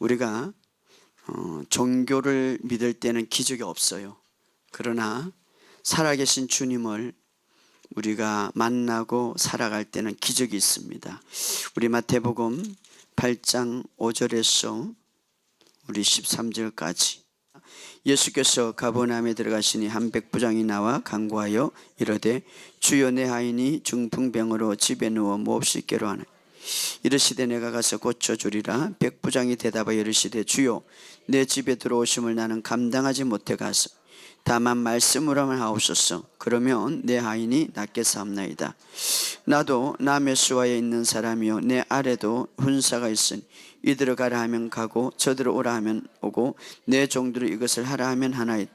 우리가 종교를 믿을 때는 기적이 없어요. 그러나 살아계신 주님을 우리가 만나고 살아갈 때는 기적이 있습니다. 우리 마태복음 8장 5절에서 우리 13절까지 예수께서 가버나움에 들어가시니 한 백부장이 나와 간구하여 이르되 주여 내 아이니 중풍병으로 집에 누워 몹시 괴로워하나니 이르시되 내가 가서 고쳐주리라. 백부장이 대답하여 이르시되 주여 내 집에 들어오심을 나는 감당하지 못해 가서 다만 말씀으로만 하옵소서. 그러면 내 아이니 낫게 사옵나이다. 나도 남의 수하에 있는 사람이요 내 아래도 훈사가 있으니 이들을 가라 하면 가고 저들을 오라 하면 오고 내 종들을 이것을 하라 하면 하나이다.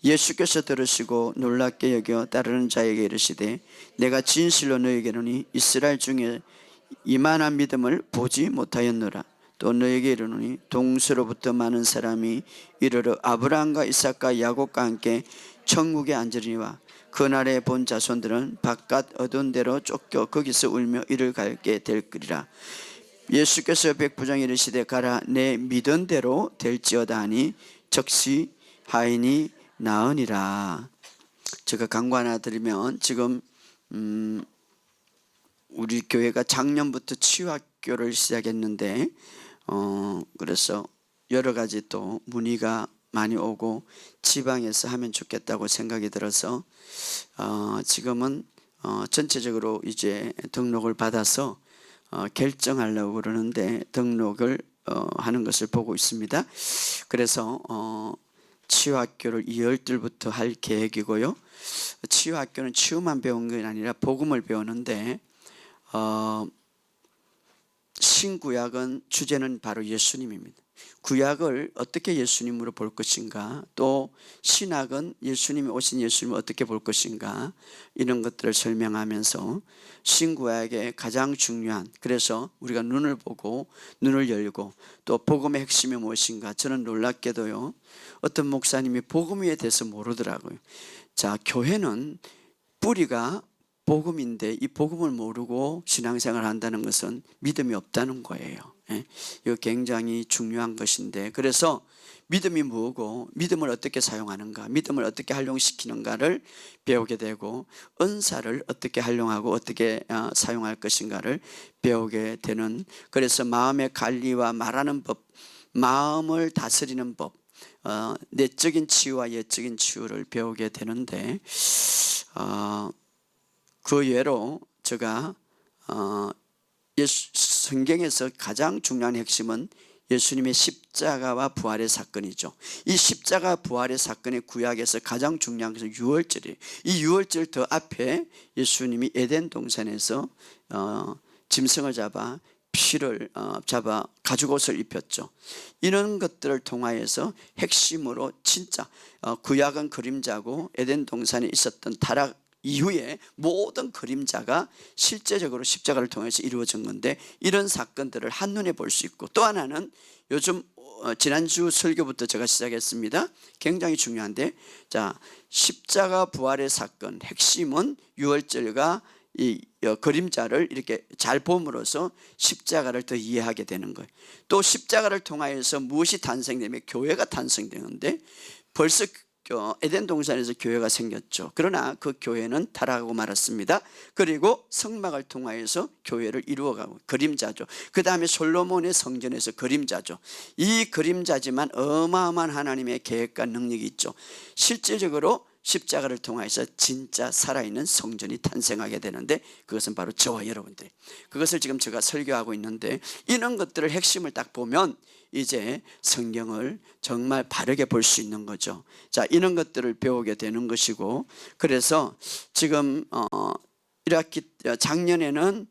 예수께서 들으시고 놀랍게 여겨 따르는 자에게 이르시되 내가 진실로 너에게 이르노니 이스라엘 중에 이만한 믿음을 보지 못하였노라. 또 너에게 이르노니 동서로부터 많은 사람이 이르러 아브라함과 이삭과 야곱과 함께 천국에 앉으리니와 그날에 본 자손들은 바깥 어두운 데로 쫓겨 거기서 울며 이를 갈게 될 거리라. 예수께서 백부장에 이르시되 가라 내 믿은 대로 될지어다 하니 즉시 하인이 나으니라. 제가 강구 하나 드리면 지금 우리 교회가 작년부터 치유학교를 시작했는데 그래서 여러 가지 또 문의가 많이 오고 지방에서 하면 좋겠다고 생각이 들어서 지금은 전체적으로 이제 등록을 받아서 결정하려고 그러는데 등록을 하는 것을 보고 있습니다. 그래서 치유학교를 2월달부터 할 계획이고요. 치유학교는 치유만 배운 게 아니라 복음을 배우는데 신구약은 주제는 바로 예수님입니다. 구약을 어떻게 예수님으로 볼 것인가, 또 신약은 예수님이 오신 예수님을 어떻게 볼 것인가, 이런 것들을 설명하면서 신구약의 가장 중요한, 그래서 우리가 눈을 보고 눈을 열고 또 복음의 핵심이 무엇인가. 저는 놀랍게도요 어떤 목사님이 복음에 대해서 모르더라고요. 자, 교회는 뿌리가 복음인데 이 복음을 모르고 신앙생활을 한다는 것은 믿음이 없다는 거예요. 이거 굉장히 중요한 것인데, 그래서 믿음이 뭐고 믿음을 어떻게 사용하는가, 믿음을 어떻게 활용시키는가를 배우게 되고 은사를 어떻게 활용하고 어떻게 사용할 것인가를 배우게 되는, 그래서 마음의 관리와 말하는 법, 마음을 다스리는 법, 내적인 치유와 예적인 치유를 배우게 되는데 그 예로 제가 성경에서 가장 중요한 핵심은 예수님의 십자가와 부활의 사건이죠. 이 십자가 부활의 사건의 구약에서 가장 중요한 것은 유월절이에요. 이 유월절 더 앞에 예수님이 에덴 동산에서 짐승을 잡아 피를 잡아 가죽옷을 입혔죠. 이런 것들을 통하여서 핵심으로 진짜 구약은 그림자고 에덴 동산에 있었던 타락 이후에 모든 그림자가 실제적으로 십자가를 통해서 이루어진 건데, 이런 사건들을 한눈에 볼 수 있고, 또 하나는 요즘 지난주 설교부터 제가 시작했습니다. 굉장히 중요한데, 자, 십자가 부활의 사건 핵심은 유월절과 이 그림자를 이렇게 잘 봄으로써 십자가를 더 이해하게 되는 거예요. 또 십자가를 통하여서 무엇이 탄생되면 교회가 탄생되는데, 벌써 에덴 동산에서 교회가 생겼죠. 그러나 그 교회는 타락하고 말았습니다. 그리고 성막을 통하여서 교회를 이루어가고 그림자죠. 그 다음에 솔로몬의 성전에서 그림자죠. 이 그림자지만 어마어마한 하나님의 계획과 능력이 있죠. 실질적으로 십자가를 통해서 진짜 살아있는 성전이 탄생하게 되는데, 그것은 바로 저와 여러분들, 그것을 지금 제가 설교하고 있는데, 이런 것들을 핵심을 딱 보면 이제 성경을 정말 바르게 볼 수 있는 거죠. 자, 이런 것들을 배우게 되는 것이고, 그래서 지금 1학기 작년에는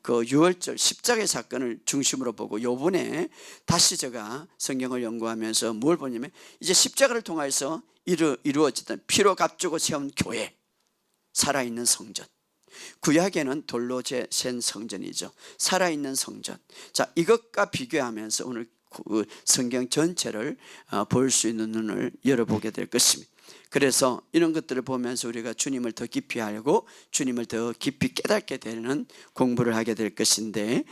그 유월절 십자가의 사건을 중심으로 보고, 요번에 다시 제가 성경을 연구하면서 뭘 보냐면, 이제 십자가를 통해서 이루어졌던 피로 값주고 세운 교회, 살아있는 성전. 구약에는 돌로 센 성전이죠. 살아있는 성전. 자, 이것과 비교하면서 오늘 그 성경 전체를 볼 수 있는 눈을 열어보게 될 것입니다. 그래서 이런 것들을 보면서 우리가 주님을 더 깊이 알고 주님을 더 깊이 깨닫게 되는 공부를 하게 될 것인데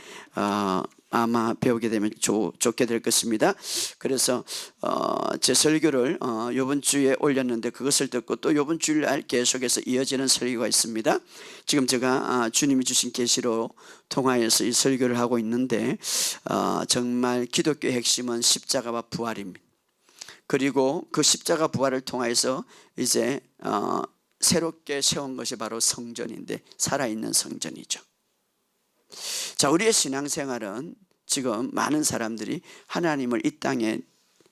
아마 배우게 되면 좋게 될 것입니다. 그래서 제 설교를 이번 주에 올렸는데 그것을 듣고 또 이번 주일날 계속해서 이어지는 설교가 있습니다. 지금 제가 주님이 주신 계시로 통하여서 이 설교를 하고 있는데 정말 기독교의 핵심은 십자가와 부활입니다. 그리고 그 십자가 부활을 통해서 이제 새롭게 세운 것이 바로 성전인데 살아있는 성전이죠. 자, 우리의 신앙생활은 지금 많은 사람들이 하나님을 이 땅에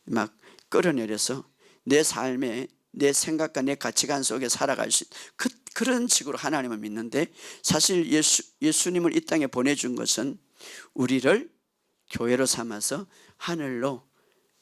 막 끌어내려서 내 삶에 내 생각과 내 가치관 속에 살아갈 수 그런 식으로 하나님을 믿는데 사실 예수님을 이 땅에 보내준 것은 우리를 교회로 삼아서 하늘로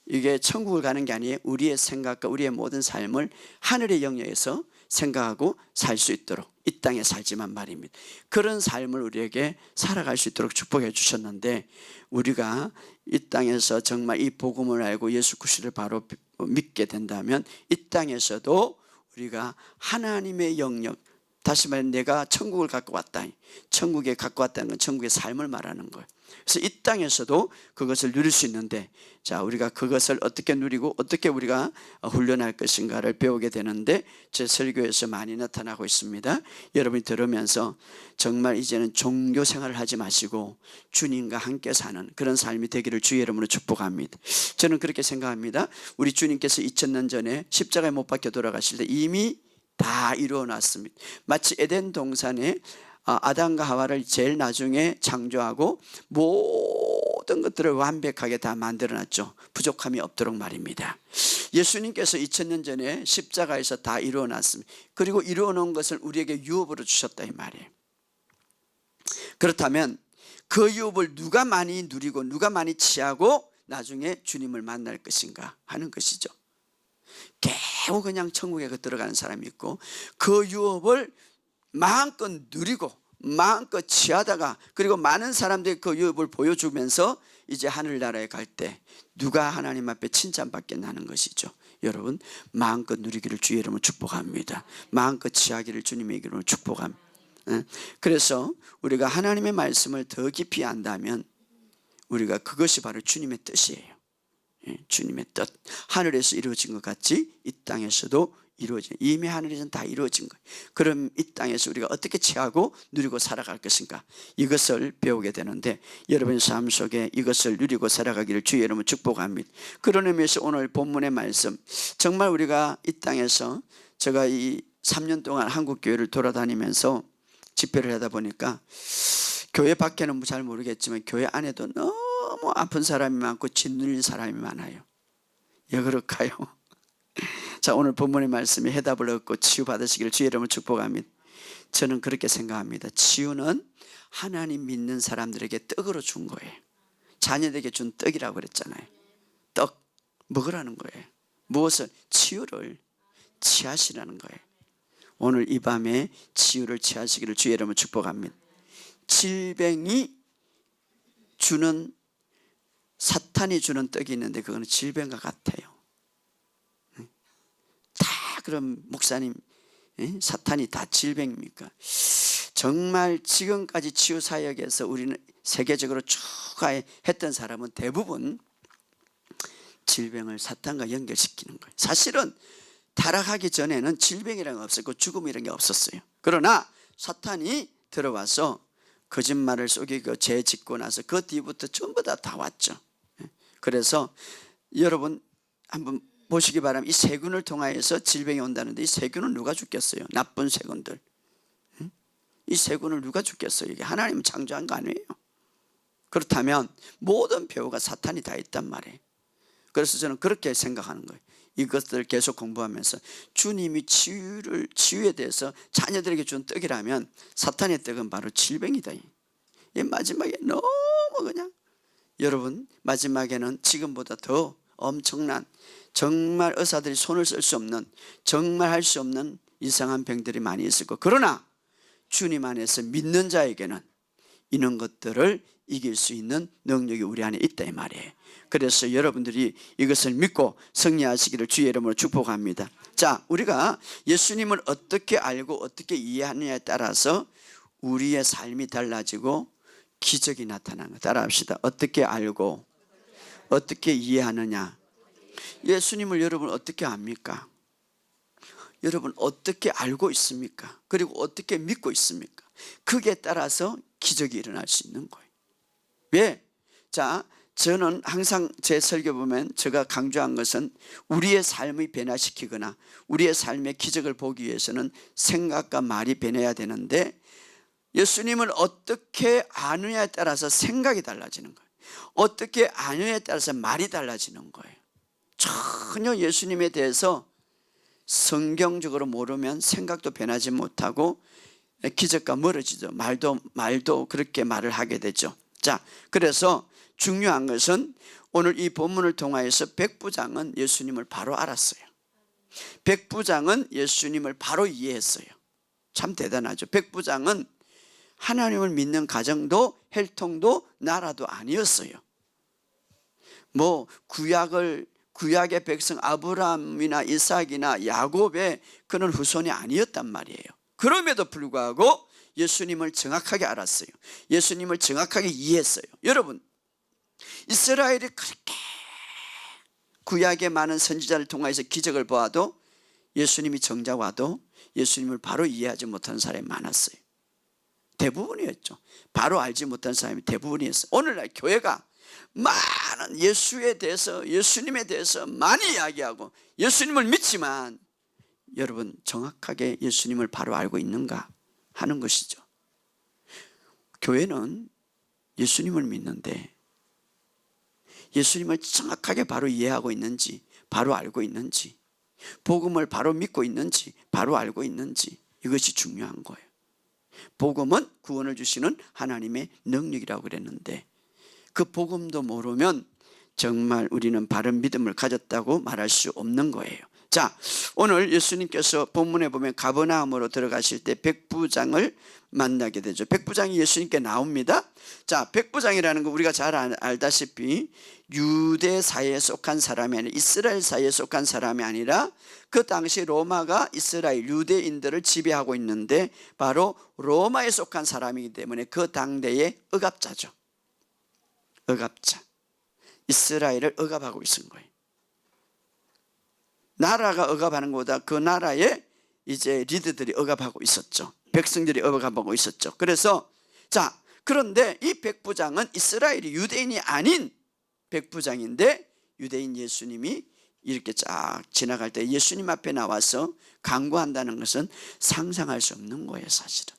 이게 천국을 가는 게 아니에요. 우리의 생각과 우리의 모든 삶을 하늘의 영역에서 생각하고 살 수 있도록 이 땅에 살지만 말입니다. 그런 삶을 우리에게 살아갈 수 있도록 축복해 주셨는데 우리가 이 땅에서 정말 이 복음을 알고 예수 그리스도를 바로 믿게 된다면 이 땅에서도 우리가 하나님의 영역, 다시 말해 내가 천국을 갖고 왔다. 천국에 갖고 왔다는 건 천국의 삶을 말하는 거예요. 그래서 이 땅에서도 그것을 누릴 수 있는데 자, 우리가 그것을 어떻게 누리고 어떻게 우리가 훈련할 것인가를 배우게 되는데 제 설교에서 많이 나타나고 있습니다. 여러분이 들으면서 정말 이제는 종교 생활을 하지 마시고 주님과 함께 사는 그런 삶이 되기를 주의 이름으로 축복합니다. 저는 그렇게 생각합니다. 우리 주님께서 2000년 전에 십자가에 못 박혀 돌아가실 때 이미 다 이루어 놨습니다. 마치 에덴 동산에 아담과 하와를 제일 나중에 창조하고 모든 것들을 완벽하게 다 만들어놨죠. 부족함이 없도록 말입니다. 예수님께서 2000년 전에 십자가에서 다 이루어놨습니다. 그리고 이루어놓은 것을 우리에게 유업으로 주셨다 이 말이에요. 그렇다면 그 유업을 누가 많이 누리고 누가 많이 취하고 나중에 주님을 만날 것인가 하는 것이죠. 겨우 그냥 천국에 들어가는 사람이 있고 그 유업을 마음껏 누리고 마음껏 취하다가 그리고 많은 사람들이 그 유업을 보여주면서 이제 하늘나라에 갈 때 누가 하나님 앞에 칭찬받게 하는 것이죠. 여러분 마음껏 누리기를 주의 이름으로 축복합니다. 마음껏 취하기를 주님의 이름으로 축복합니다. 그래서 우리가 하나님의 말씀을 더 깊이 안다면 우리가 그것이 바로 주님의 뜻이에요. 주님의 뜻, 하늘에서 이루어진 것 같이 이 땅에서도 이루어진, 이미 하늘에서는 다 이루어진 거예요. 그럼 이 땅에서 우리가 어떻게 취하고 누리고 살아갈 것인가, 이것을 배우게 되는데 여러분의 삶 속에 이것을 누리고 살아가기를 주의 이름으로 축복합니다. 그런 의미에서 오늘 본문의 말씀, 정말 우리가 이 땅에서, 제가 이 3년 동안 한국 교회를 돌아다니면서 집회를 하다 보니까 교회 밖에는 잘 모르겠지만 교회 안에도 너무 아픈 사람이 많고 짓눌린 사람이 많아요. 왜 그럴까요? 자, 오늘 본문의 말씀에 해답을 얻고 치유받으시기를 주의 이름으로 축복합니다. 저는 그렇게 생각합니다. 치유는 하나님 믿는 사람들에게 떡으로 준 거예요. 자녀들에게 준 떡이라고 그랬잖아요. 떡 먹으라는 거예요. 무엇을? 치유를 취하시라는 거예요. 오늘 이 밤에 치유를 취하시기를 주의 이름으로 축복합니다. 질병이 주는, 사탄이 주는 떡이 있는데 그거는 질병과 같아요. 다 그럼 목사님, 사탄이 다 질병입니까? 정말 지금까지 치유사역에서 우리는 세계적으로 쭉 했던 사람은 대부분 질병을 사탄과 연결시키는 거예요. 사실은 타락하기 전에는 질병이라는 게 없었고 죽음이라는 게 없었어요. 그러나 사탄이 들어와서 거짓말을 속이고 죄 짓고 나서 그 뒤부터 전부 다 왔죠. 그래서 여러분 한번 보시기 바랍니다. 이 세균을 통하여서 질병이 온다는데 이 세균은 누가 죽겠어요? 나쁜 세균들. 이 세균을 누가 죽겠어요? 이게 하나님 창조한 거 아니에요? 그렇다면 모든 배후가 사탄이 다 있단 말이에요. 그래서 저는 그렇게 생각하는 거예요. 이것들을 계속 공부하면서 주님이 치유에 대해서 자녀들에게 준 떡이라면 사탄의 떡은 바로 질병이다. 이 마지막에 너무 그냥, 여러분 마지막에는 지금보다 더 엄청난, 정말 의사들이 손을 쓸 수 없는, 정말 할 수 없는 이상한 병들이 많이 있을 거고, 그러나 주님 안에서 믿는 자에게는 이런 것들을 이길 수 있는 능력이 우리 안에 있다 이 말이에요. 그래서 여러분들이 이것을 믿고 승리하시기를 주의 이름으로 축복합니다. 자, 우리가 예수님을 어떻게 알고 어떻게 이해하느냐에 따라서 우리의 삶이 달라지고 기적이 나타나는 거 따라합시다. 어떻게 알고 어떻게 이해하느냐. 예수님을 여러분 어떻게 압니까? 여러분 어떻게 알고 있습니까? 그리고 어떻게 믿고 있습니까? 그게 따라서 기적이 일어날 수 있는 거예요. 왜? 자, 저는 항상 제 설교 보면 제가 강조한 것은 우리의 삶을 변화시키거나 우리의 삶의 기적을 보기 위해서는 생각과 말이 변해야 되는데 예수님을 어떻게 아느냐에 따라서 생각이 달라지는 거예요. 어떻게 아느냐에 따라서 말이 달라지는 거예요. 전혀 예수님에 대해서 성경적으로 모르면 생각도 변하지 못하고 기적과 멀어지죠. 말도 그렇게 말을 하게 되죠. 자, 그래서 중요한 것은 오늘 이 본문을 통하여서 백부장은 예수님을 바로 알았어요. 백부장은 예수님을 바로 이해했어요. 참 대단하죠. 백부장은 하나님을 믿는 가정도 혈통도 나라도 아니었어요. 뭐 구약의 백성 아브라함이나 이삭이나 야곱의 그런 후손이 아니었단 말이에요. 그럼에도 불구하고 예수님을 정확하게 알았어요. 예수님을 정확하게 이해했어요. 여러분, 이스라엘이 그렇게 구약의 많은 선지자를 통해서 기적을 보아도 예수님이 정작 와도 예수님을 바로 이해하지 못하는 사람이 많았어요. 대부분이었죠. 바로 알지 못한 사람이 대부분이었어요. 오늘날 교회가 많은 예수님에 대해서 많이 이야기하고 예수님을 믿지만 여러분 정확하게 예수님을 바로 알고 있는가 하는 것이죠. 교회는 예수님을 믿는데 예수님을 정확하게 바로 이해하고 있는지, 바로 알고 있는지, 복음을 바로 믿고 있는지, 바로 알고 있는지, 이것이 중요한 거예요. 복음은 구원을 주시는 하나님의 능력이라고 그랬는데 그 복음도 모르면 정말 우리는 바른 믿음을 가졌다고 말할 수 없는 거예요. 자, 오늘 예수님께서 본문에 보면 가버나움으로 들어가실 때 백부장을 만나게 되죠. 백부장이 예수님께 나옵니다. 자, 백부장이라는 거 우리가 잘 알다시피 유대 사회에 속한 사람이 아니라 이스라엘 사회에 속한 사람이 아니라 그 당시 로마가 이스라엘 유대인들을 지배하고 있는데 바로 로마에 속한 사람이기 때문에 그 당대의 억압자죠. 억압자. 이스라엘을 억압하고 있은 거예요. 나라가 억압하는 것보다 그 나라에 이제 리더들이 억압하고 있었죠. 백성들이 억압하고 있었죠. 그래서 자, 그런데 이 백부장은 이스라엘이 유대인이 아닌 백부장인데 유대인 예수님이 이렇게 쫙 지나갈 때 예수님 앞에 나와서 강구한다는 것은 상상할 수 없는 거예요, 사실은.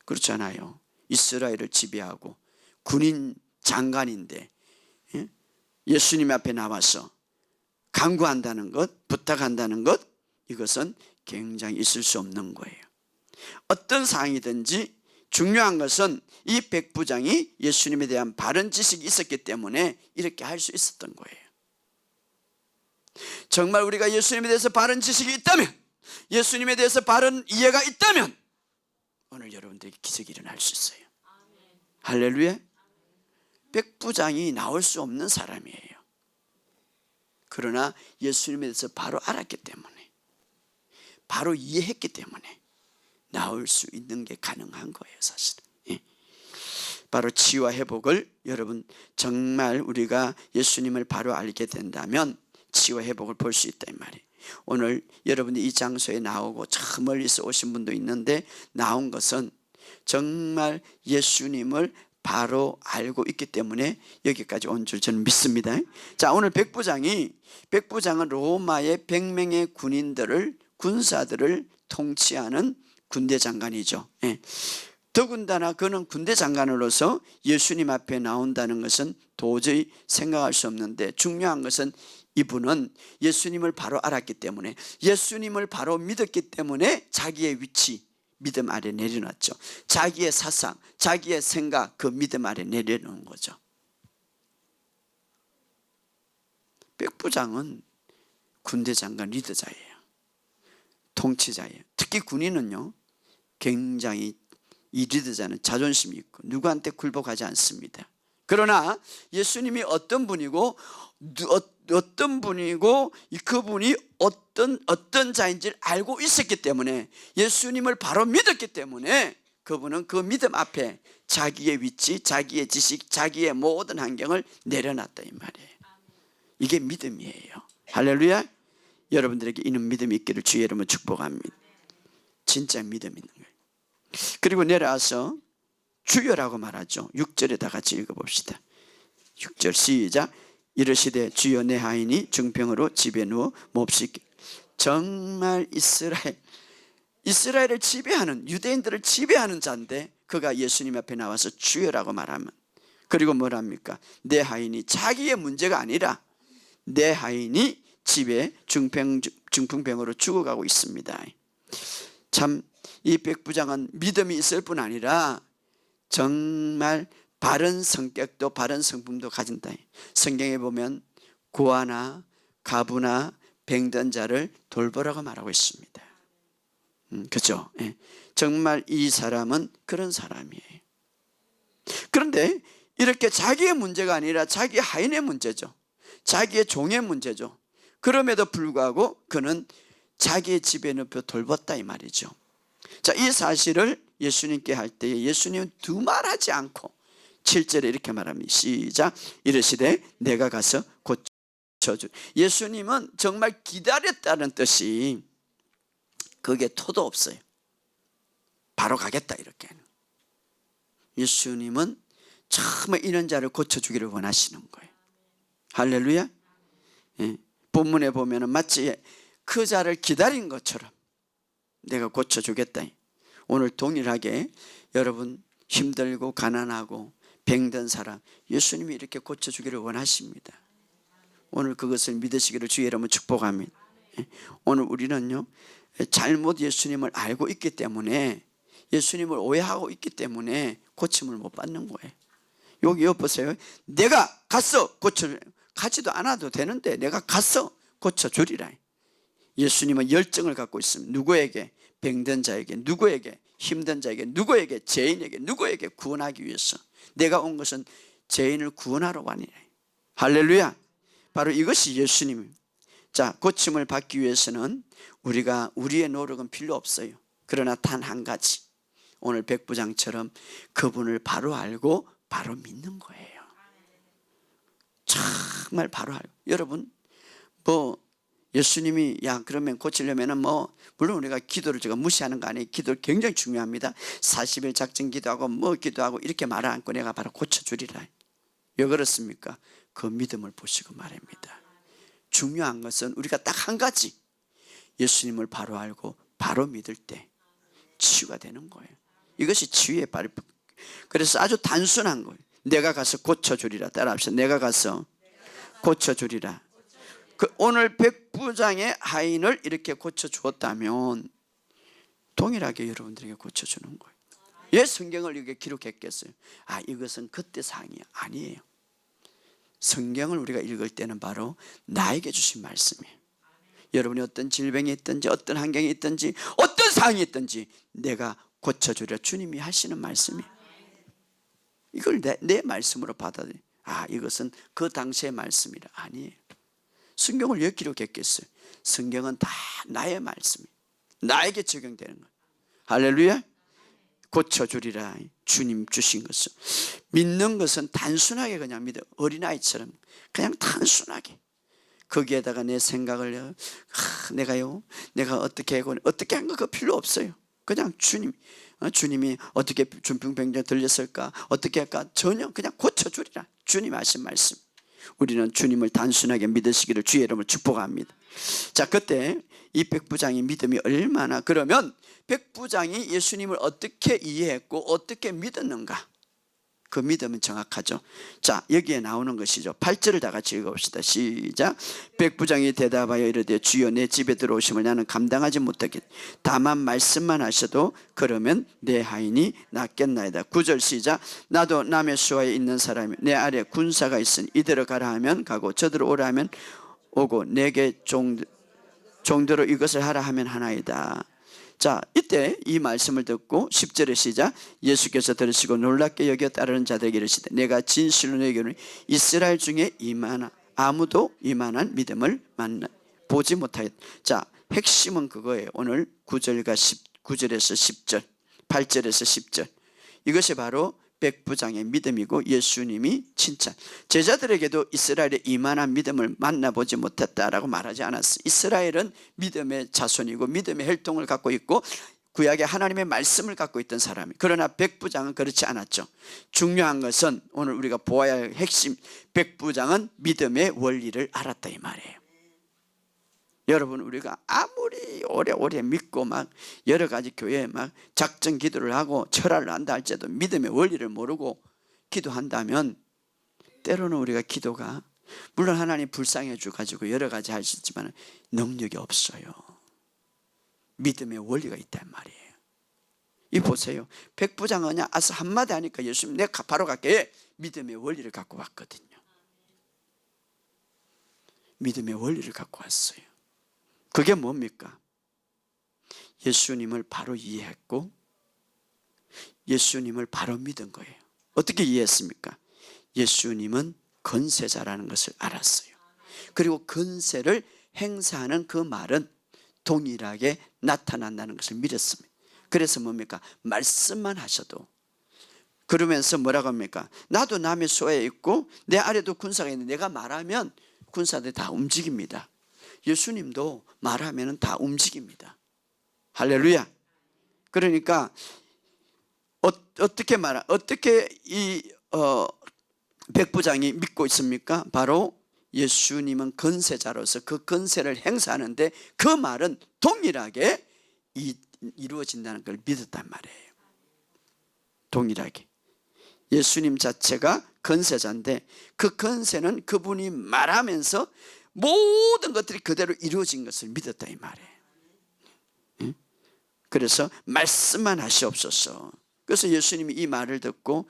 그렇잖아요. 이스라엘을 지배하고 군인 장관인데 예수님 앞에 나와서 강구한다는 것, 부탁한다는 것, 이것은 굉장히 있을 수 없는 거예요. 어떤 상황이든지 중요한 것은 이 백부장이 예수님에 대한 바른 지식이 있었기 때문에 이렇게 할 수 있었던 거예요. 정말 우리가 예수님에 대해서 바른 지식이 있다면, 예수님에 대해서 바른 이해가 있다면 오늘 여러분들에게 기적이 일어날 수 있어요. 할렐루야. 백부장이 나올 수 없는 사람이에요. 그러나 예수님에 대해서 바로 알았기 때문에, 바로 이해했기 때문에 나올 수 있는 게 가능한 거예요, 사실은. 바로 치유와 회복을 여러분 정말 우리가 예수님을 바로 알게 된다면 치유와 회복을 볼 수 있다 이 말이에요. 오늘 여러분이 이 장소에 나오고 저 멀리서 오신 분도 있는데 나온 것은 정말 예수님을 바로 알고 있기 때문에 여기까지 온 줄 저는 믿습니다. 자, 오늘 백부장은 로마의 100명의 군사들을 통치하는 군대 장관이죠. 더군다나 그는 군대 장관으로서 예수님 앞에 나온다는 것은 도저히 생각할 수 없는데 중요한 것은 이분은 예수님을 바로 알았기 때문에, 예수님을 바로 믿었기 때문에 자기의 위치 믿음 아래 내려놨죠. 자기의 사상, 자기의 생각, 그 믿음 아래 내려놓은 거죠. 백부장은 군대 장관 리더자예요. 통치자예요. 특히 군인은요 굉장히 이 리더자는 자존심이 있고 누구한테 굴복하지 않습니다. 그러나 예수님이 어떤 분이고 그분이 어떤 자인지를 알고 있었기 때문에, 예수님을 바로 믿었기 때문에 그분은 그 믿음 앞에 자기의 위치, 자기의 지식, 자기의 모든 환경을 내려놨다 이 말이에요. 이게 믿음이에요. 할렐루야. 여러분들에게 이런 믿음이 있기를 주의 이름으로 축복합니다. 진짜 믿음 있는 거예요. 그리고 내려와서 주여라고 말하죠. 6절에 다 같이 읽어봅시다. 6절 시작. 이르시되 주여 내 하인이 중병으로 집에 누워 몹시. 정말 이스라엘을 지배하는, 유대인들을 지배하는 자인데 그가 예수님 앞에 나와서 주여라고 말하면, 그리고 뭐랍니까? 내 하인이, 자기의 문제가 아니라 내 하인이 집에 중풍병으로 죽어가고 있습니다. 참 이 백부장은 믿음이 있을 뿐 아니라 정말 바른 성격도 바른 성품도 가진다. 성경에 보면 고아나 가부나 병든 자를 돌보라고 말하고 있습니다. 그렇죠? 예. 정말 이 사람은 그런 사람이에요. 그런데 이렇게 자기의 문제가 아니라 자기 하인의 문제죠. 자기의 종의 문제죠. 그럼에도 불구하고 그는 자기의 집에 눕혀 돌봤다 이 말이죠. 자, 이 사실을 예수님께 할 때에 예수님은 두말하지 않고 7절에 이렇게 말합니다. 시작. 이르시되 내가 가서 고쳐주. 예수님은 정말 기다렸다는 뜻이, 그게 토도 없어요. 바로 가겠다 이렇게. 예수님은 정말 이런 자를 고쳐주기를 원하시는 거예요. 할렐루야. 예. 본문에 보면 마치 그 자를 기다린 것처럼 내가 고쳐주겠다. 오늘 동일하게 여러분 힘들고 가난하고 병든 사람, 예수님이 이렇게 고쳐주기를 원하십니다. 오늘 그것을 믿으시기를 주의 이름으로 축복합니다. 오늘 우리는요, 잘못 예수님을 알고 있기 때문에, 예수님을 오해하고 있기 때문에 고침을 못 받는 거예요. 여기 보세요. 내가 가서 고쳐주리라. 가지도 않아도 되는데 내가 가서 고쳐주리라. 예수님은 열정을 갖고 있습니다. 누구에게? 병든 자에게, 누구에게? 힘든 자에게, 누구에게? 죄인에게, 누구에게? 구원하기 위해서. 내가 온 것은 죄인을 구원하러 왔느니라. 할렐루야. 바로 이것이 예수님입니다. 자, 고침을 받기 위해서는 우리의 노력은 필요 없어요. 그러나 단 한 가지, 오늘 백부장처럼 그분을 바로 알고 바로 믿는 거예요. 정말 바로 알고. 여러분 예수님이 그러면 고치려면은 물론 우리가 기도를 제가 무시하는 거 아니에요. 기도 굉장히 중요합니다. 40일 작정 기도하고 기도하고 이렇게 말을 않고 내가 바로 고쳐주리라. 왜 그렇습니까? 그 믿음을 보시고 말입니다. 중요한 것은 우리가 딱 한 가지, 예수님을 바로 알고 바로 믿을 때 치유가 되는 거예요. 이것이 치유의 발표. 그래서 아주 단순한 거예요. 내가 가서 고쳐주리라. 따라합시다. 내가 가서 고쳐주리라. 오늘 백부장의 하인을 이렇게 고쳐주었다면 동일하게 여러분들에게 고쳐주는 거예요. 왜 성경을 이렇게 기록했겠어요? 이것은 그때 사항이 아니에요. 성경을 우리가 읽을 때는 바로 나에게 주신 말씀이에요. 여러분이 어떤 질병이 있든지 어떤 환경이 있든지 어떤 상황이 있든지 내가 고쳐주리라. 주님이 하시는 말씀이에요. 이걸 내 말씀으로 받아들여요. 이것은 그 당시의 말씀이라. 아니에요. 성경을 왜 기록했겠어요? 성경은 다 나의 말씀이에요. 나에게 적용되는 거예요. 할렐루야. 고쳐주리라. 주님 주신 것을 믿는 것은 단순하게 그냥 믿어. 어린아이처럼 그냥 단순하게. 거기에다가 내 생각을 내가 어떻게 한 거 그거 필요 없어요. 그냥 주님이 어떻게 중풍병자 들렸을까, 어떻게 할까, 전혀 그냥 고쳐주리라. 주님 하신 말씀. 우리는 주님을 단순하게 믿으시기를 주의 이름으로 축복합니다. 자, 그때 이 백부장의 믿음이 얼마나, 그러면 백부장이 예수님을 어떻게 이해했고 어떻게 믿었는가? 그 믿음은 정확하죠. 자, 여기에 나오는 것이죠. 8절을 다 같이 읽어봅시다. 시작. 백부장이 대답하여 이르되 주여 내 집에 들어오심을 나는 감당하지 못하겠. 다만 말씀만 하셔도 그러면 내 하인이 낫겠나이다. 9절 시작. 나도 남의 수하에 있는 사람이 내 아래 군사가 있으니 이대로 가라 하면 가고 저대로 오라 하면 오고 내게 종대로 이것을 하라 하면 하나이다. 자, 이때 이 말씀을 듣고 10절의 시작. 예수께서 들으시고 놀랍게 여겨 따르는 자들에게 이르시되 내가 진실로 너희에게 이스라엘 중에 아무도 이만한 믿음을 보지 못하였다. 자, 핵심은 그거예요. 오늘 9절에서 10절, 8절에서 10절. 이것이 바로 백부장의 믿음이고 예수님이 칭찬. 제자들에게도 이스라엘의 이만한 믿음을 만나보지 못했다라고 말하지 않았어요. 이스라엘은 믿음의 자손이고 믿음의 혈통을 갖고 있고 구약의 하나님의 말씀을 갖고 있던 사람이. 그러나 백부장은 그렇지 않았죠. 중요한 것은 오늘 우리가 보아야 할 핵심, 백부장은 믿음의 원리를 알았다 이 말이에요. 여러분, 우리가 아무리 오래 믿고 막 여러 가지 교회에 막 작정 기도를 하고 철학을 한다 할지라도 믿음의 원리를 모르고 기도한다면 때로는 우리가 기도가 물론 하나님 불쌍해 주가지고 여러 가지 할 수 있지만 능력이 없어요. 믿음의 원리가 있단 말이에요. 이 보세요. 백부장 그냥 아서 한마디 하니까 예수님 내가 바로 갈게. 믿음의 원리를 갖고 왔거든요. 믿음의 원리를 갖고 왔어요. 그게 뭡니까? 예수님을 바로 이해했고 예수님을 바로 믿은 거예요. 어떻게 이해했습니까? 예수님은 권세자라는 것을 알았어요. 그리고 권세를 행사하는 그 말은 동일하게 나타난다는 것을 믿었습니다. 그래서 뭡니까? 말씀만 하셔도. 그러면서 뭐라고 합니까? 나도 남의 소에 있고 내 아래도 군사가 있는데 내가 말하면 군사들이 다 움직입니다. 예수님도 말하면 다 움직입니다. 할렐루야. 그러니까 어떻게 이 백부장이 믿고 있습니까? 바로 예수님은 권세자로서 그 권세를 행사하는데 그 말은 동일하게 이루어진다는 걸 믿었단 말이에요. 동일하게. 예수님 자체가 권세자인데 그 권세는 그분이 말하면서 모든 것들이 그대로 이루어진 것을 믿었다 이 말이에요. 그래서 말씀만 하시옵소서. 그래서 예수님이 이 말을 듣고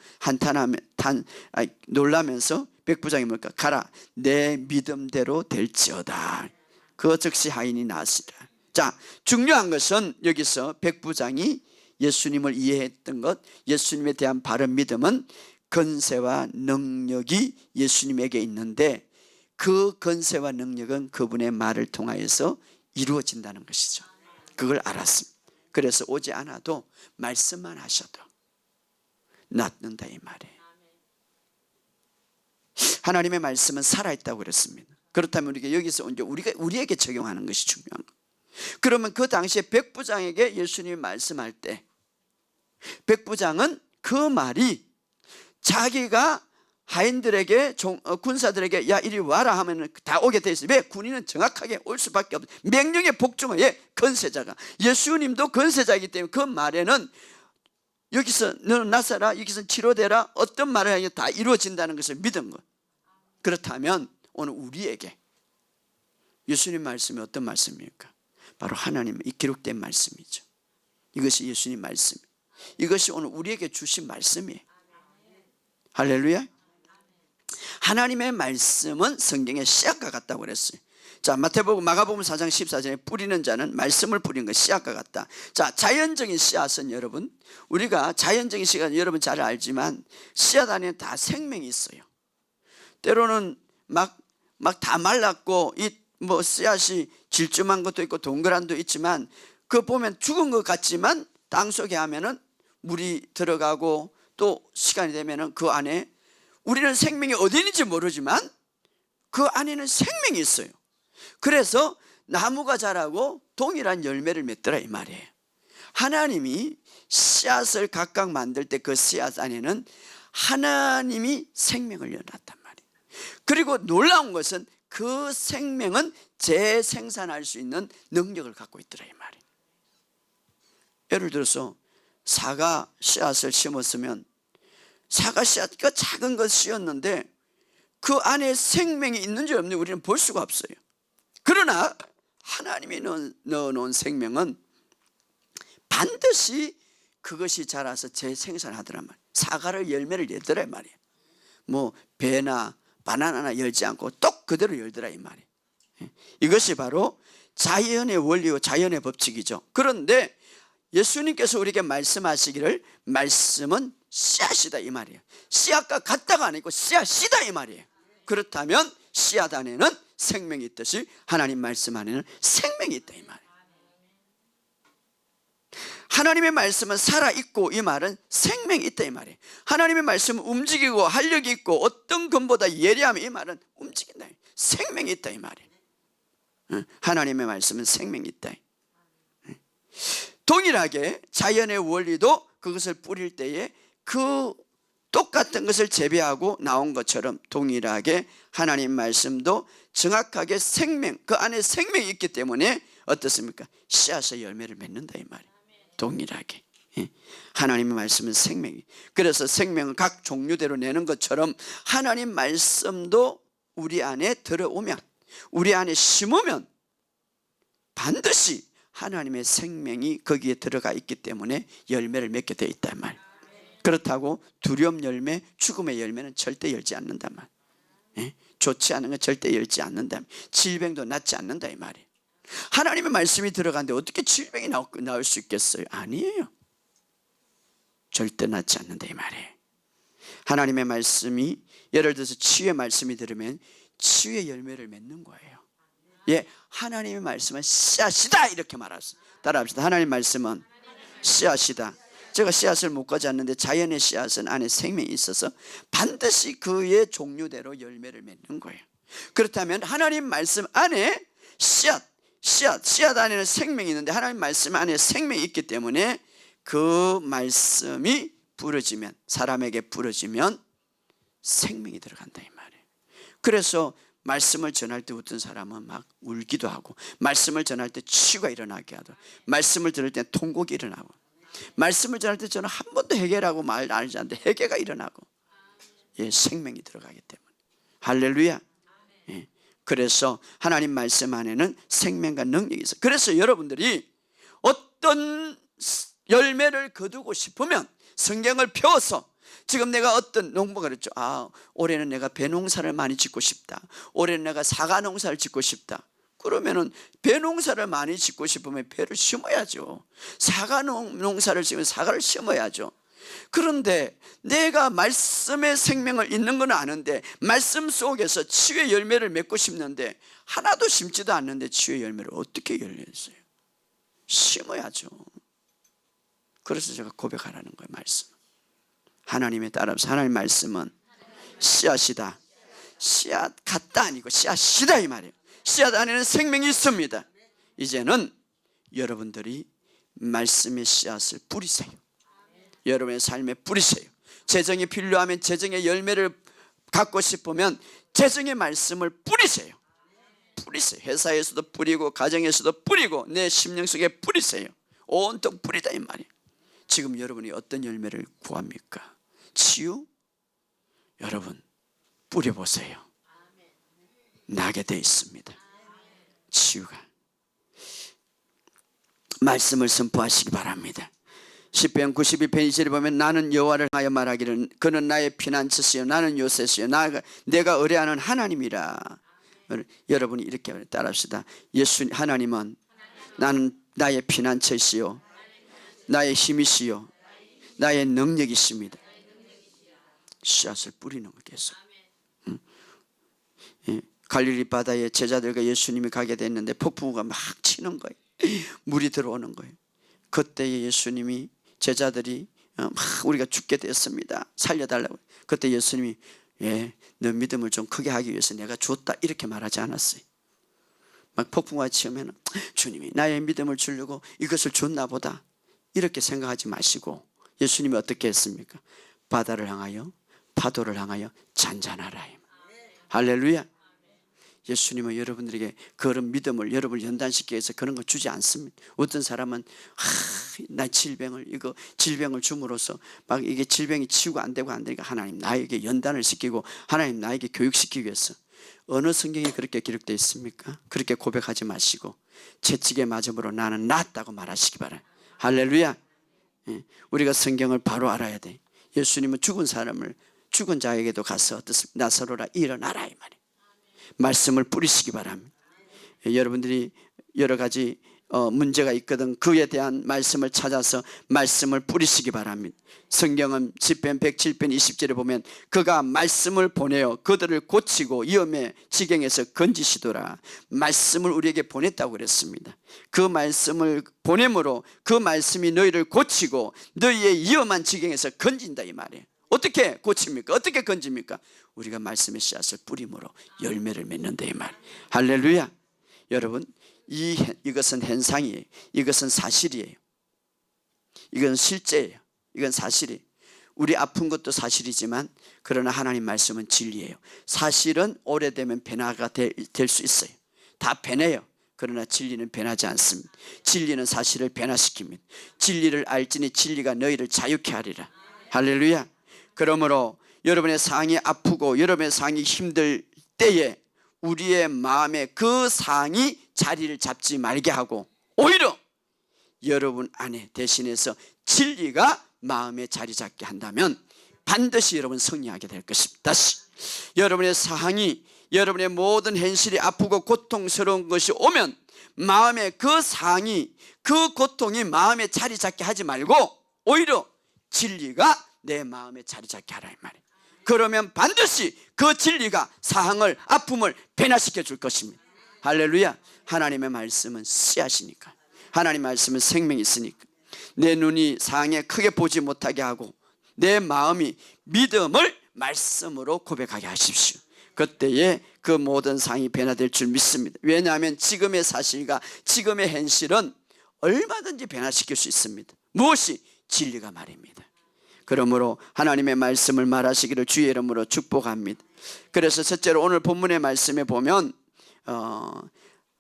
놀라면서 백부장이 뭘까? 가라, 내 믿음대로 될지어다. 그 즉시 하인이 나으시라. 자, 중요한 것은 여기서 백부장이 예수님을 이해했던 것, 예수님에 대한 바른 믿음은 권세와 능력이 예수님에게 있는데 그 권세와 능력은 그분의 말을 통하여서 이루어진다는 것이죠. 그걸 알았습니다. 그래서 오지 않아도 말씀만 하셔도 낫는다 이 말이에요. 하나님의 말씀은 살아있다고 그랬습니다. 그렇다면 우리가 여기서 이제 우리에게 적용하는 것이 중요한 거예요. 그러면 그 당시에 백부장에게 예수님이 말씀할 때 백부장은 그 말이 자기가 하인들에게 군사들에게 야 이리 와라 하면 다 오게 돼 있어요. 왜? 군인은 정확하게 올 수밖에 없어요. 명령의 복종의 권세자가. 예수님도 권세자이기 때문에 그 말에는 여기서 너는 나서라, 여기서 치료되라, 어떤 말을 하냐 다 이루어진다는 것을 믿은 것. 그렇다면 오늘 우리에게 예수님 말씀이 어떤 말씀입니까? 바로 하나님의 이 기록된 말씀이죠. 이것이 예수님 말씀. 이것이 오늘 우리에게 주신 말씀이에요. 할렐루야. 하나님의 말씀은 성경의 씨앗과 같다고 그랬어요. 자, 마태복음, 마가복음 4장 14절에 뿌리는 자는 말씀을 뿌리는 것, 씨앗과 같다. 자, 자연적인 씨앗은 여러분, 우리가 자연적인 씨앗은 여러분 잘 알지만 씨앗 안에 다 생명이 있어요. 때로는 막 다 말랐고 이 뭐 씨앗이 질주한 것도 있고 동그란 것도 있지만 그 보면 죽은 것 같지만 땅 속에 하면은 물이 들어가고 또 시간이 되면은 그 안에 우리는 생명이 어디 있는지 모르지만 그 안에는 생명이 있어요. 그래서 나무가 자라고 동일한 열매를 맺더라 이 말이에요. 하나님이 씨앗을 각각 만들 때 그 씨앗 안에는 하나님이 생명을 넣어놨단 말이에요. 그리고 놀라운 것은 그 생명은 재생산할 수 있는 능력을 갖고 있더라 이 말이에요. 예를 들어서 사과 씨앗을 심었으면 사과 씨앗 그 작은 것 씌었는데 그 안에 생명이 있는지 없는지 우리는 볼 수가 없어요. 그러나 하나님이 넣어놓은 생명은 반드시 그것이 자라서 재생산하더란 말이에요. 사과를 열매를 내더라 이 말이에요. 뭐 배나 바나나나 열지 않고 똑 그대로 열더라 이 말이에요. 이것이 바로 자연의 원리요 자연의 법칙이죠. 그런데 예수님께서 우리에게 말씀하시기를 말씀은 씨앗이다 이 말이에요. 씨앗과 같다가 아니고 씨앗이다 이 말이에요. 그렇다면 씨앗 안에는 생명이 있듯이 하나님 말씀 안에는 생명이 있다 이 말이에요. 하나님의 말씀은 살아있고 이 말은 생명이 있다 이 말이에요. 하나님의 말씀은 움직이고 활력이 있고 어떤 것보다 예리하면 이 말은 움직인다, 생명이 있다 이 말이에요. 하나님의 말씀은 생명이 있다. 동일하게 자연의 원리도 그것을 뿌릴 때에 그 똑같은 것을 재배하고 나온 것처럼 동일하게 하나님 말씀도 정확하게 생명, 그 안에 생명이 있기 때문에 어떻습니까? 씨앗의 열매를 맺는다 이 말이에요. 동일하게 하나님의 말씀은 생명이, 그래서 생명은 각 종류대로 내는 것처럼 하나님 말씀도 우리 안에 들어오면, 우리 안에 심으면 반드시 하나님의 생명이 거기에 들어가 있기 때문에 열매를 맺게 되어 있단 말이에요. 그렇다고 두려움 열매, 죽음의 열매는 절대 열지 않는단 말이에요. 좋지 않은 건 절대 열지 않는다. 질병도 낫지 않는다 이 말이에요. 하나님의 말씀이 들어가는데 어떻게 질병이 나올 수 있겠어요? 아니에요. 절대 낫지 않는다 이 말이에요. 하나님의 말씀이, 예를 들어서 치유의 말씀이 들으면 치유의 열매를 맺는 거예요. 예, 하나님의 말씀은 씨앗이다 이렇게 말했어요. 따라합시다. 하나님의 말씀은 씨앗이다. 제가 씨앗을 못 가져왔는데 자연의 씨앗은 안에 생명이 있어서 반드시 그의 종류대로 열매를 맺는 거예요. 그렇다면 하나님 말씀 안에 씨앗 안에는 생명이 있는데 하나님 말씀 안에 생명이 있기 때문에 그 말씀이 부러지면, 사람에게 부러지면 생명이 들어간다 이 말이에요. 그래서 말씀을 전할 때 어떤 사람은 막 울기도 하고, 말씀을 전할 때 치유가 일어나게 하고, 말씀을 들을 때 통곡이 일어나고, 말씀을 전할 때 저는 한 번도 해결하고 말 안 하지 않는데 해결가 일어나고, 예, 생명이 들어가기 때문에. 할렐루야. 예. 그래서 하나님 말씀 안에는 생명과 능력이 있어요. 그래서 여러분들이 어떤 열매를 거두고 싶으면 성경을 펴서, 지금 내가 어떤 농부가 그랬죠. 올해는 내가 배 농사를 많이 짓고 싶다. 올해는 내가 사과 농사를 짓고 싶다. 그러면은 배 농사를 많이 짓고 싶으면 배를 심어야죠. 사과 농사를 지으면 사과를 심어야죠. 그런데 내가 말씀의 생명을 있는 건 아는데 말씀 속에서 치유의 열매를 맺고 싶는데 하나도 심지도 않는데 치유의 열매를 어떻게 열렸어요? 심어야죠. 그래서 제가 고백하라는 거예요. 말씀, 하나님에 따라서 하나님 말씀은 씨앗이다. 씨앗 같다 아니고 씨앗이다 이 말이에요. 씨앗 안에는 생명이 있습니다. 이제는 여러분들이 말씀의 씨앗을 뿌리세요. 여러분의 삶에 뿌리세요. 재정이 필요하면 재정의 열매를 갖고 싶으면 재정의 말씀을 뿌리세요. 뿌리세요. 회사에서도 뿌리고 가정에서도 뿌리고 내 심령 속에 뿌리세요. 온통 뿌리다 이 말이에요. 지금 여러분이 어떤 열매를 구합니까? 치유? 여러분 뿌려보세요. 나게 돼 있습니다. 치유가. 말씀을 선포하시기 바랍니다. 시편 92편 2절에 보면 나는 여호와를 하여 말하기를 그는 나의 피난처시요 나는 요새시요 내가 의뢰하는 하나님이라. 여러분이 이렇게 따라합시다. 하나님은 나는 나의 피난처시요 나의 힘이시요 나의 능력이십니다. 씨앗을 뿌리는 거 계속. 갈릴리 바다에 제자들과 예수님이 가게 됐는데 폭풍우가 막 치는 거예요. 물이 들어오는 거예요. 그때 예수님이, 제자들이 막 우리가 죽게 됐습니다, 살려달라고. 그때 예수님이 너 믿음을 좀 크게 하기 위해서 내가 줬다 이렇게 말하지 않았어요. 막 폭풍우가 치면 주님이 나의 믿음을 주려고 이것을 줬나 보다 이렇게 생각하지 마시고 예수님이 어떻게 했습니까? 바다를 향하여 파도를 향하여 잔잔하라. 할렐루야. 예수님은 여러분들에게 그런 믿음을 여러분을 연단시키기 위해서 그런 거 주지 않습니다. 어떤 사람은 나 질병을 줌으로써 막 이게 질병이 치유가 안 되니까 하나님 나에게 연단을 시키고 하나님 나에게 교육시키기 위해서. 어느 성경에 그렇게 기록되어 있습니까? 그렇게 고백하지 마시고 채찍에 맞음으로 나는 낫다고 말하시기 바랍니다. 할렐루야. 우리가 성경을 바로 알아야 돼. 예수님은 죽은 자에게도 가서 어떻습니까? 나사로라 일어나라 이 말이에요. 말씀을 뿌리시기 바랍니다. 여러분들이 여러 가지 문제가 있거든 그에 대한 말씀을 찾아서 말씀을 뿌리시기 바랍니다. 성경은 시편 107편 20절에 보면 그가 말씀을 보내어 그들을 고치고 위험의 지경에서 건지시더라. 말씀을 우리에게 보냈다고 그랬습니다. 그 말씀을 보냄으로 그 말씀이 너희를 고치고 너희의 위험한 지경에서 건진다 이 말이에요. 어떻게 고칩니까? 어떻게 건집니까? 우리가 말씀의 씨앗을 뿌림으로 열매를 맺는다 이 말. 할렐루야. 여러분 이것은 현상이에요. 이것은 사실이에요. 이건 실제예요. 이건 사실이에요. 우리 아픈 것도 사실이지만 그러나 하나님 말씀은 진리예요. 사실은 오래되면 변화가 될 수 있어요. 다 변해요. 그러나 진리는 변하지 않습니다. 진리는 사실을 변화시킵니다. 진리를 알지니 진리가 너희를 자유케 하리라. 할렐루야. 그러므로 여러분의 상이 아프고 여러분의 상이 힘들 때에 우리의 마음에 그 상이 자리를 잡지 말게 하고 오히려 여러분 안에 대신해서 진리가 마음에 자리 잡게 한다면 반드시 여러분 승리하게 될 것입니다. 다시 여러분의 상이 여러분의 모든 현실이 아프고 고통스러운 것이 오면 마음에 그 상이 그 고통이 마음에 자리 잡게 하지 말고 오히려 진리가 내 마음에 자리 잡게 하라 이 말이에요. 그러면 반드시 그 진리가 상을 아픔을 변화시켜 줄 것입니다. 할렐루야. 하나님의 말씀은 씨앗이니까 하나님의 말씀은 생명이 있으니까 내 눈이 상에 크게 보지 못하게 하고 내 마음이 믿음을 말씀으로 고백하게 하십시오. 그때에 그 모든 상이 변화될 줄 믿습니다. 왜냐하면 지금의 사실과 지금의 현실은 얼마든지 변화시킬 수 있습니다. 무엇이? 진리가 말입니다. 그러므로 하나님의 말씀을 말하시기를 주의 이름으로 축복합니다. 그래서 첫째로 오늘 본문의 말씀에 보면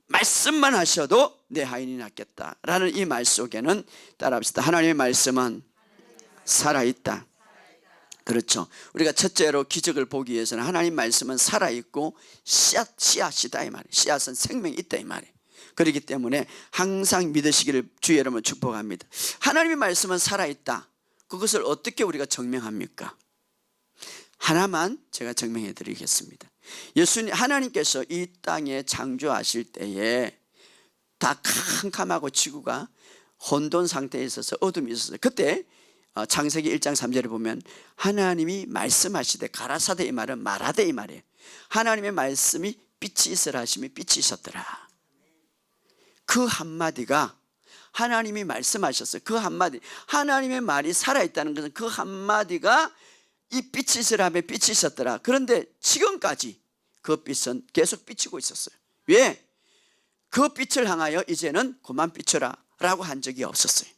말씀만 하셔도 내 하인이 낫겠다라는 이 말 속에는 따라합시다. 하나님의 말씀은 살아있다. 그렇죠. 우리가 첫째로 기적을 보기 위해서는 하나님 말씀은 살아있고 씨앗이다 이 말이에요. 씨앗은 생명이 있다 이 말이에요. 그렇기 때문에 항상 믿으시기를 주의 이름으로 축복합니다. 하나님의 말씀은 살아있다. 그것을 어떻게 우리가 증명합니까? 하나만 제가 증명해 드리겠습니다. 하나님께서 이 땅에 창조하실 때에 다 캄캄하고 지구가 혼돈 상태에 있어서 어둠이 있었어요. 그때 창세기 1장 3절에 보면 하나님이 말씀하시되 가라사대 이 말은 말하되 이 말이에요. 하나님의 말씀이 빛이 있으라 하시면 빛이 있었더라. 그 한마디가 하나님이 말씀하셨어요. 그 한마디 하나님의 말이 살아있다는 것은 그 한마디가 이 빛이 있으라 하면 빛이 있었더라. 그런데 지금까지 그 빛은 계속 비치고 있었어요. 왜? 그 빛을 향하여 이제는 그만 비춰라 라고 한 적이 없었어요.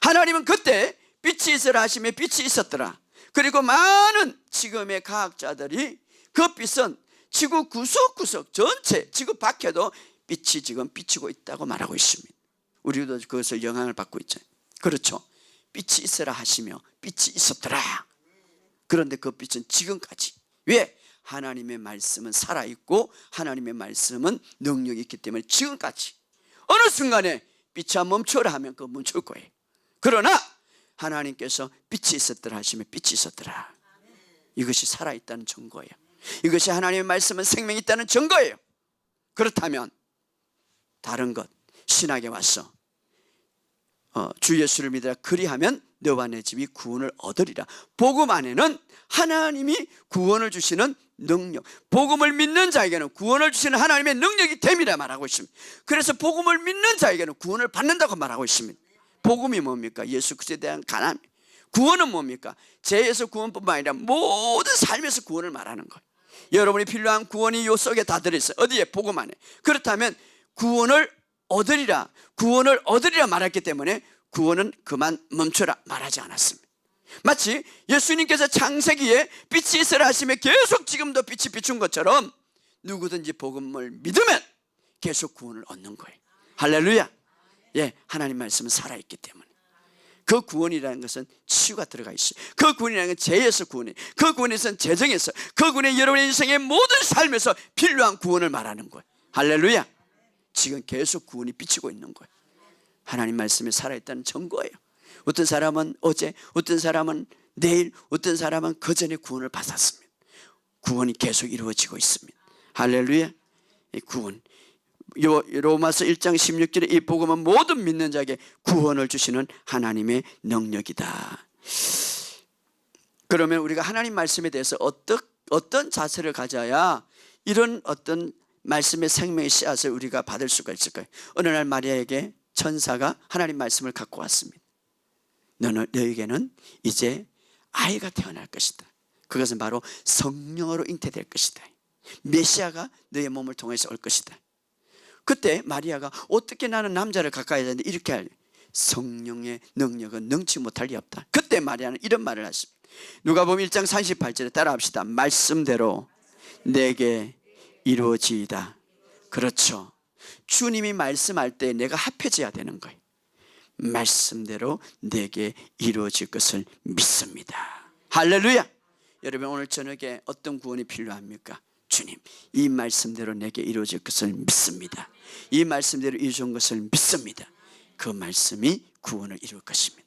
하나님은 그때 빛이 있으라 하시면 빛이 있었더라. 그리고 많은 지금의 과학자들이 그 빛은 지구 구석구석 전체 지구 밖에도 빛이 지금 비치고 있다고 말하고 있습니다. 우리도 그것을 영향을 받고 있죠. 그렇죠. 빛이 있으라 하시며 빛이 있었더라. 그런데 그 빛은 지금까지 왜? 하나님의 말씀은 살아있고 하나님의 말씀은 능력이 있기 때문에 지금까지 어느 순간에 빛이 멈춰라 하면 그 멈출 거예요. 그러나 하나님께서 빛이 있었더라 하시면 빛이 있었더라. 이것이 살아있다는 증거예요. 이것이 하나님의 말씀은 생명이 있다는 증거예요. 그렇다면 다른 것 신학에 와서 주 예수를 믿으라 그리하면 너와 내 집이 구원을 얻으리라. 복음 안에는 하나님이 구원을 주시는 능력, 복음을 믿는 자에게는 구원을 주시는 하나님의 능력이 됨이라 말하고 있습니다. 그래서 복음을 믿는 자에게는 구원을 받는다고 말하고 있습니다. 복음이 뭡니까? 예수 그리스도에 대한 간함. 구원은 뭡니까? 죄에서 구원뿐만 아니라 모든 삶에서 구원을 말하는 거예요. 여러분이 필요한 구원이 요 속에 다 들어있어요. 어디에? 복음 안에. 그렇다면 구원을 얻으리라 말했기 때문에 구원은 그만 멈춰라 말하지 않았습니다. 마치 예수님께서 창세기에 빛이 있으라 하시며 계속 지금도 빛이 비춘 것처럼 누구든지 복음을 믿으면 계속 구원을 얻는 거예요. 할렐루야. 예, 하나님 말씀은 살아있기 때문에 그 구원이라는 것은 치유가 들어가 있어요. 그 구원이라는 건 죄에서 구원이에요. 그 구원에서는 재정에서, 그 구원이 여러분의 인생의 모든 삶에서 필요한 구원을 말하는 거예요. 할렐루야. 지금 계속 구원이 비치고 있는 거예요. 하나님 말씀이 살아있다는 증거예요. 어떤 사람은 어제, 어떤 사람은 내일, 어떤 사람은 그 전에 구원을 받았습니다. 구원이 계속 이루어지고 있습니다. 할렐루야. 이 구원, 로마서 1장 16절에 이 복음은 모든 믿는 자에게 구원을 주시는 하나님의 능력이다. 그러면 우리가 하나님 말씀에 대해서 어떤 자세를 가져야 이런 어떤 말씀의 생명의 씨앗을 우리가 받을 수가 있을까요? 어느 날 마리아에게 천사가 하나님 말씀을 갖고 왔습니다. 너에게는 이제 아이가 태어날 것이다. 그것은 바로 성령으로 잉태될 것이다. 메시아가 너의 몸을 통해서 올 것이다. 그때 마리아가 어떻게 나는 남자를 가까이 하는데 이렇게 할 성령의 능력은 능치 못할 리 없다. 그때 마리아는 이런 말을 하십니다. 누가복음 1장 38절에 따라합시다. 말씀대로 내게 이루어지이다. 그렇죠. 주님이 말씀할 때 내가 합해져야 되는 거예요. 말씀대로 내게 이루어질 것을 믿습니다. 할렐루야. 여러분 오늘 저녁에 어떤 구원이 필요합니까? 주님 이 말씀대로 내게 이루어질 것을 믿습니다. 이 말씀대로 이루어진 것을 믿습니다. 그 말씀이 구원을 이룰 것입니다.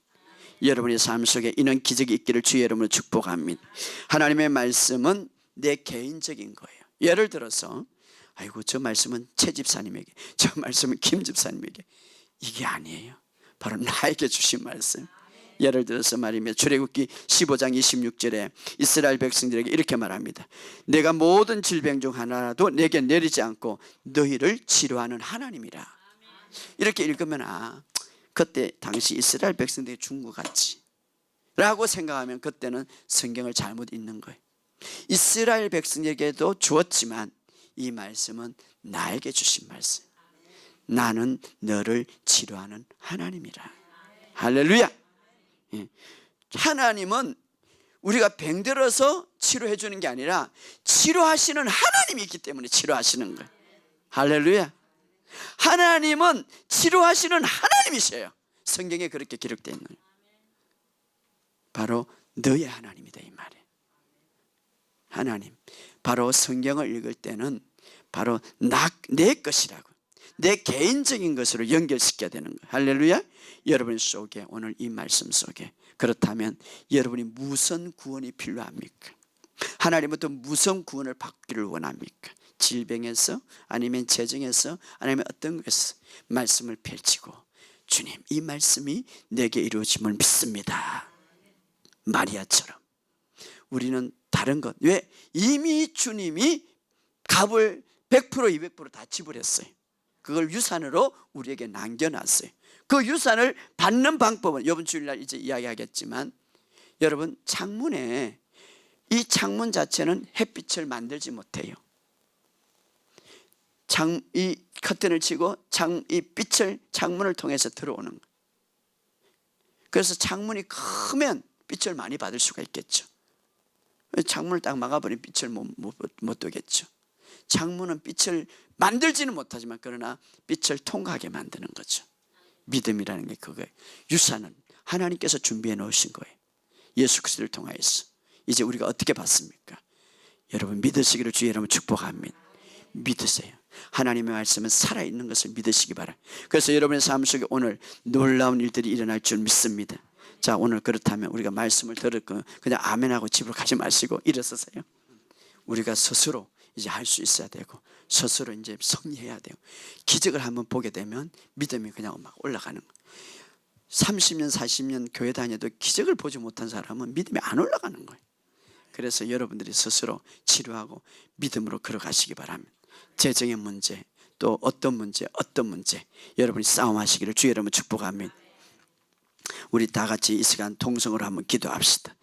여러분의 삶 속에 이런 기적이 있기를 주의 이름으로 축복합니다. 하나님의 말씀은 내 개인적인 거예요. 예를 들어서 아이고 저 말씀은 최 집사님에게, 저 말씀은 김 집사님에게, 이게 아니에요. 바로 나에게 주신 말씀. 예를 들어서 말이면 출애굽기 15장 26절에 이스라엘 백성들에게 이렇게 말합니다. 내가 모든 질병 중 하나라도 내게 내리지 않고 너희를 치료하는 하나님이라. 이렇게 읽으면 그때 당시 이스라엘 백성들이 준 것 같지 라고 생각하면 그때는 성경을 잘못 읽는 거예요. 이스라엘 백성에게도 주었지만 이 말씀은 나에게 주신 말씀. 나는 너를 치료하는 하나님이라. 할렐루야. 하나님은 우리가 병들어서 치료해 주는 게 아니라 치료하시는 하나님이 있기 때문에 치료하시는 거예요. 할렐루야. 하나님은 치료하시는 하나님이세요. 성경에 그렇게 기록되어 있는 거예요. 바로 너의 하나님이다 이 말이에요. 하나님, 바로 성경을 읽을 때는 바로 내 것이라고, 내 개인적인 것으로 연결시켜야 되는 거예요. 할렐루야. 여러분 속에 오늘 이 말씀 속에 그렇다면 여러분이 무슨 구원이 필요합니까? 하나님부터 무슨 구원을 받기를 원합니까? 질병에서 아니면 재정에서 아니면 어떤 것에서 말씀을 펼치고 주님 이 말씀이 내게 이루어짐을 믿습니다. 마리아처럼 우리는 다른 것, 왜? 이미 주님이 값을 100% 200% 다 지불했어요. 그걸 유산으로 우리에게 남겨놨어요. 그 유산을 받는 방법은 이번 주일날 이제 이야기하겠지만, 여러분 창문에 이 창문 자체는 햇빛을 만들지 못해요. 이 커튼을 치고 이 빛을 창문을 통해서 들어오는 거예요. 그래서 창문이 크면 빛을 많이 받을 수가 있겠죠. 창문을 딱 막아버리면 빛을 못 두겠죠. 창문은 빛을 만들지는 못하지만 그러나 빛을 통과하게 만드는 거죠. 믿음이라는 게 그거예요. 유산은 하나님께서 준비해 놓으신 거예요. 예수 그리스도를 통하여서. 이제 우리가 어떻게 받습니까? 여러분 믿으시기를 주의 이름으로 축복합니다. 믿으세요. 하나님의 말씀은 살아있는 것을 믿으시기 바랍니다. 그래서 여러분의 삶 속에 오늘 놀라운 일들이 일어날 줄 믿습니다. 자, 오늘 그렇다면 우리가 말씀을 들었고 그냥 아멘하고 집으로 가지 마시고 일어서세요. 우리가 스스로 이제 할 수 있어야 되고 스스로 이제 승리해야 돼요. 기적을 한번 보게 되면 믿음이 그냥 막 올라가는 거예요. 30년 40년 교회 다녀도 기적을 보지 못한 사람은 믿음이 안 올라가는 거예요. 그래서 여러분들이 스스로 치료하고 믿음으로 걸어가시기 바랍니다. 재정의 문제, 또 어떤 문제 여러분이 싸움하시기를 주의 이름으로 축복합니다. 우리 다 같이 이 시간 통성으로 한번 기도합시다.